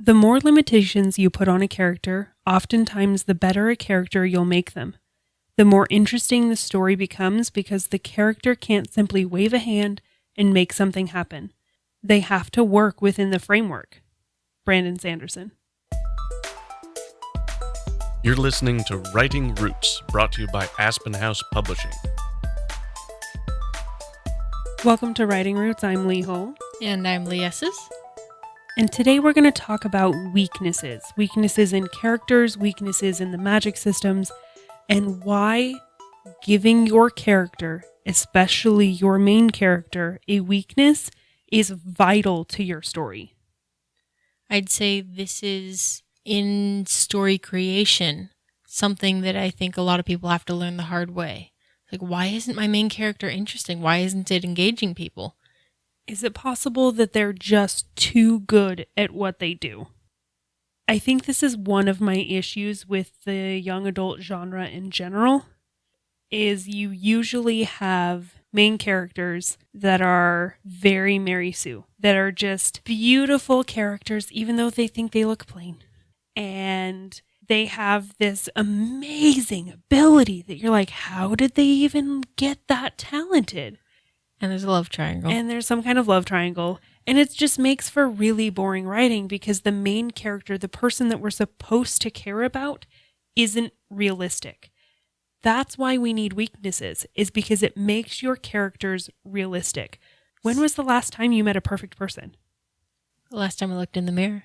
The more limitations you put on a character, oftentimes the better a character you'll make them. The more interesting the story becomes because the character can't simply wave a hand and make something happen. They have to work within the framework. Brandon Sanderson. You're listening to Writing Roots, brought to you by Aspen House Publishing. Welcome to Writing Roots. I'm Leigh. And I'm Leigh Esses. And today we're going to talk about weaknesses. Weaknesses in characters, weaknesses in the magic systems, and why giving your character, especially your main character, a weakness is vital to your story. I'd say this is, in story creation, something that I think a lot of people have to learn the hard way. Like, why isn't my main character interesting? Why isn't it engaging people? Is it possible that they're just too good at what they do? I think this is one of my issues with the young adult genre in general, is you usually have main characters that are very Mary Sue, that are just beautiful characters, even though they think they look plain. And they have this amazing ability that you're like, how did they even get that talented? And there's a love triangle. And there's some kind of love triangle. And it just makes for really boring writing because the main character, the person that we're supposed to care about, isn't realistic. That's why we need weaknesses, is because it makes your characters realistic. When was the last time you met a perfect person? The last time I looked in the mirror.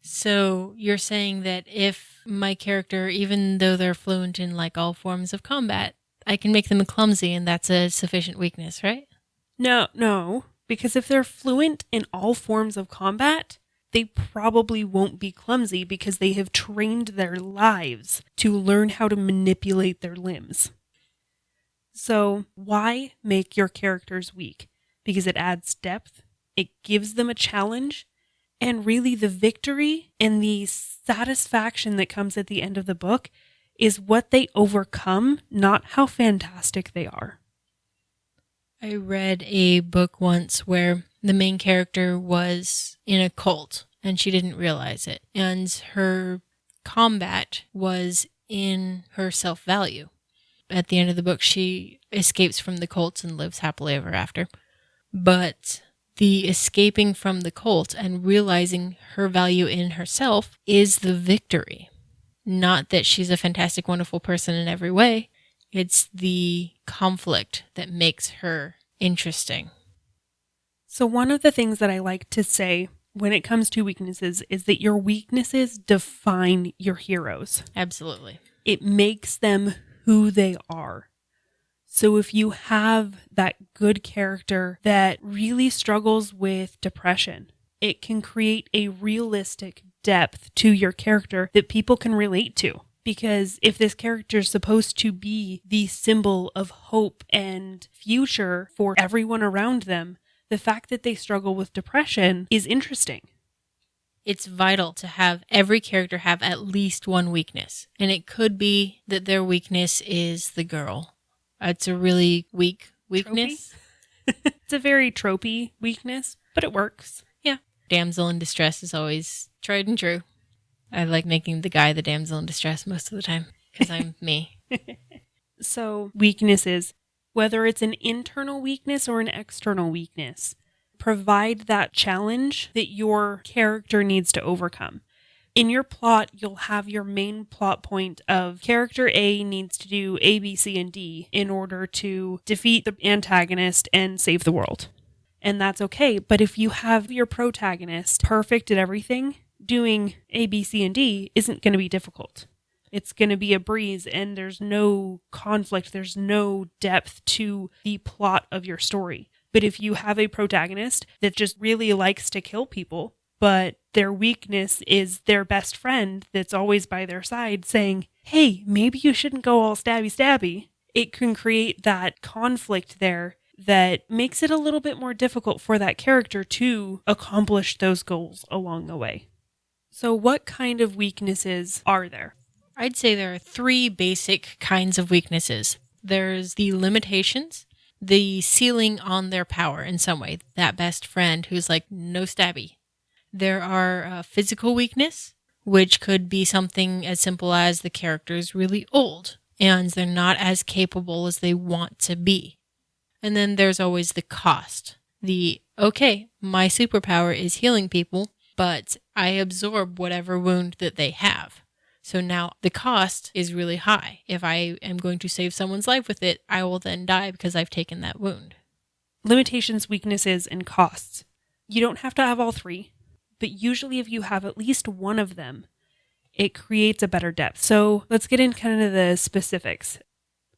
So you're saying that if my character, even though they're fluent in like all forms of combat, I can make them clumsy and that's a sufficient weakness, right? No, because if they're fluent in all forms of combat, they probably won't be clumsy because they have trained their lives to learn how to manipulate their limbs. So why make your characters weak? Because it adds depth, it gives them a challenge, and really the victory and the satisfaction that comes at the end of the book is what they overcome, not how fantastic they are. I read a book once where the main character was in a cult and she didn't realize it. And her combat was in her self-value. At the end of the book, she escapes from the cult and lives happily ever after. But the escaping from the cult and realizing her value in herself is the victory. Not that she's a fantastic, wonderful person in every way. It's the conflict that makes her interesting. So one of the things that I like to say when it comes to weaknesses is that your weaknesses define your heroes. Absolutely. It makes them who they are. So if you have that good character that really struggles with depression, it can create a realistic depth to your character that people can relate to. Because if this character is supposed to be the symbol of hope and future for everyone around them, the fact that they struggle with depression is interesting. It's vital to have every character have at least one weakness. And it could be that their weakness is the girl. It's a really weak weakness. It's a very tropey weakness, but it works. Yeah. Damsel in distress is always tried and true. I like making the guy the damsel in distress most of the time because I'm me. So weaknesses, whether it's an internal weakness or an external weakness, provide that challenge that your character needs to overcome. In your plot, you'll have your main plot point of character A needs to do A, B, C, and D in order to defeat the antagonist and save the world. And that's okay. But if you have your protagonist perfect at everything, doing A, B, C, and D isn't going to be difficult. It's going to be a breeze and there's no conflict. There's no depth to the plot of your story. But if you have a protagonist that just really likes to kill people, but their weakness is their best friend that's always by their side saying, hey, maybe you shouldn't go all stabby stabby, it can create that conflict there that makes it a little bit more difficult for that character to accomplish those goals along the way. So what kind of weaknesses are there? I'd say there are three basic kinds of weaknesses. There's the limitations, the ceiling on their power in some way. That best friend who's like, no stabby. There are physical weakness, which could be something as simple as the character is really old and they're not as capable as they want to be. And then there's always the cost. Okay, my superpower is healing people, but I absorb whatever wound that they have. So now the cost is really high. If I am going to save someone's life with it, I will then die because I've taken that wound. Limitations, weaknesses, and costs. You don't have to have all three, but usually if you have at least one of them, it creates a better depth. So let's get into kind of the specifics.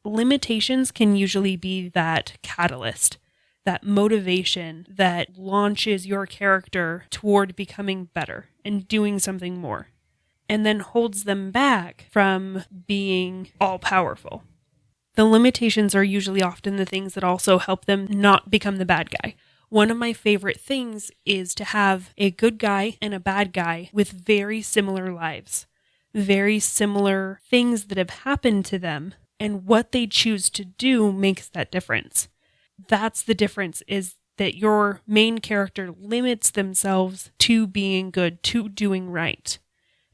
Limitations can usually be that catalyst, that motivation that launches your character toward becoming better and doing something more, and then holds them back from being all-powerful. The limitations are usually often the things that also help them not become the bad guy. One of my favorite things is to have a good guy and a bad guy with very similar lives, very similar things that have happened to them, and what they choose to do makes that difference. That's the difference, is that your main character limits themselves to being good, to doing right.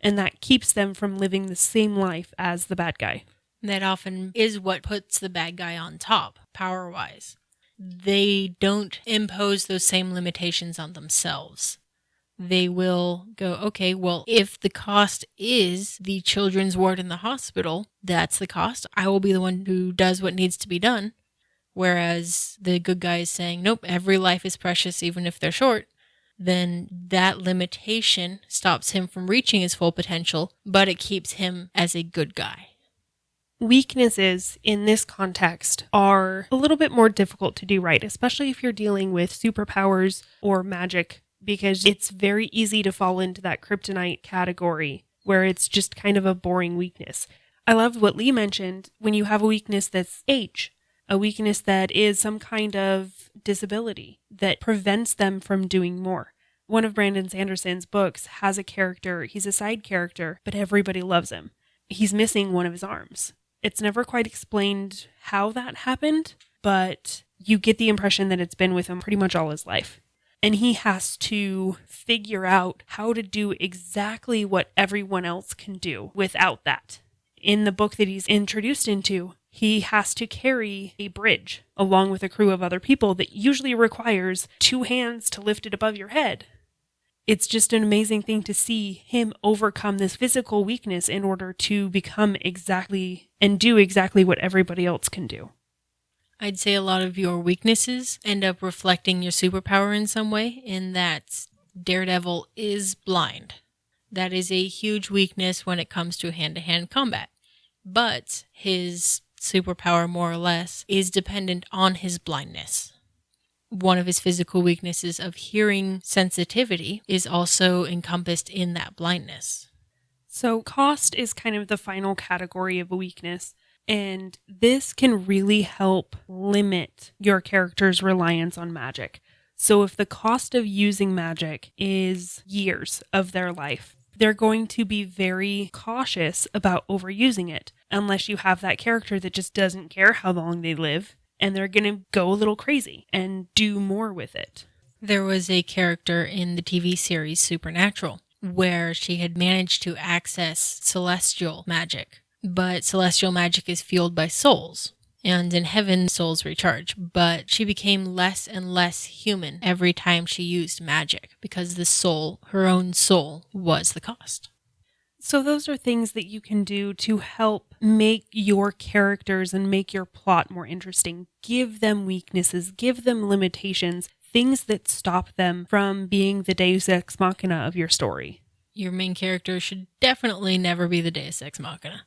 And that keeps them from living the same life as the bad guy. That often is what puts the bad guy on top, power-wise. They don't impose those same limitations on themselves. They will go, okay, well, if the cost is the children's ward in the hospital, that's the cost. I will be the one who does what needs to be done. Whereas the good guy is saying, nope, every life is precious, even if they're short. Then that limitation stops him from reaching his full potential, but it keeps him as a good guy. Weaknesses in this context are a little bit more difficult to do right, especially if you're dealing with superpowers or magic, because it's very easy to fall into that kryptonite category where it's just kind of a boring weakness. I loved what Leigh mentioned when you have a weakness that's age, a weakness that is some kind of disability that prevents them from doing more. One of Brandon Sanderson's books has a character, he's a side character, but everybody loves him. He's missing one of his arms. It's never quite explained how that happened, but you get the impression that it's been with him pretty much all his life. And he has to figure out how to do exactly what everyone else can do without that. In the book that he's introduced into, he has to carry a bridge along with a crew of other people that usually requires 2 hands to lift it above your head. It's just an amazing thing to see him overcome this physical weakness in order to become exactly and do exactly what everybody else can do. I'd say a lot of your weaknesses end up reflecting your superpower in some way, in that Daredevil is blind. That is a huge weakness when it comes to hand-to-hand combat. But his superpower, more or less, is dependent on his blindness. One of his physical weaknesses of hearing sensitivity is also encompassed in that blindness. So cost is kind of the final category of a weakness, and this can really help limit your character's reliance on magic. So if the cost of using magic is years of their life, they're going to be very cautious about overusing it, unless you have that character that just doesn't care how long they live, and they're going to go a little crazy and do more with it. There was a character in the TV series Supernatural where she had managed to access celestial magic, but celestial magic is fueled by souls, and in heaven souls recharge, but she became less and less human every time she used magic because the soul, her own soul, was the cost. So those are things that you can do to help make your characters and make your plot more interesting. Give them weaknesses, give them limitations, things that stop them from being the deus ex machina of your story. Your main character should definitely never be the deus ex machina.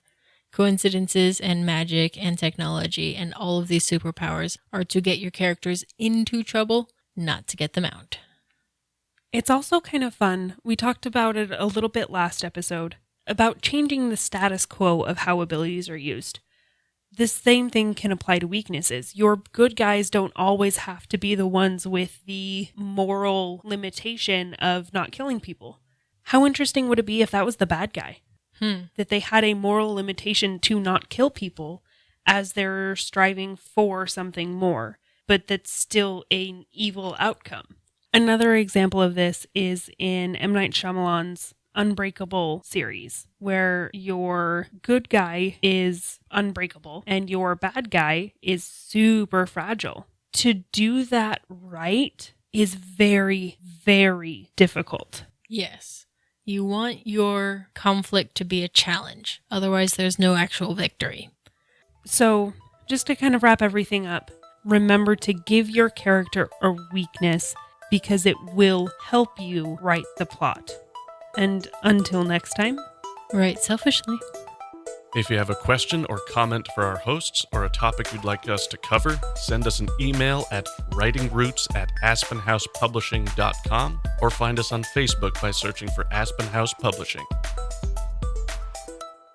Coincidences and magic and technology and all of these superpowers are to get your characters into trouble, not to get them out. It's also kind of fun. We talked about it a little bit last episode, about changing the status quo of how abilities are used. This same thing can apply to weaknesses. Your good guys don't always have to be the ones with the moral limitation of not killing people. How interesting would it be if that was the bad guy? That they had a moral limitation to not kill people as they're striving for something more, but that's still an evil outcome. Another example of this is in M. Night Shyamalan's Unbreakable series, where your good guy is unbreakable and your bad guy is super fragile. To do that right is very, very difficult. Yes. You want your conflict to be a challenge. Otherwise, there's no actual victory. So, just to kind of wrap everything up, remember to give your character a weakness because it will help you write the plot. And until next time, Write selfishly. If you have a question or comment for our hosts or a topic you'd like us to cover, send us an email at writingroots@aspenhousepublishing.com or find us on Facebook by searching for Aspen House Publishing.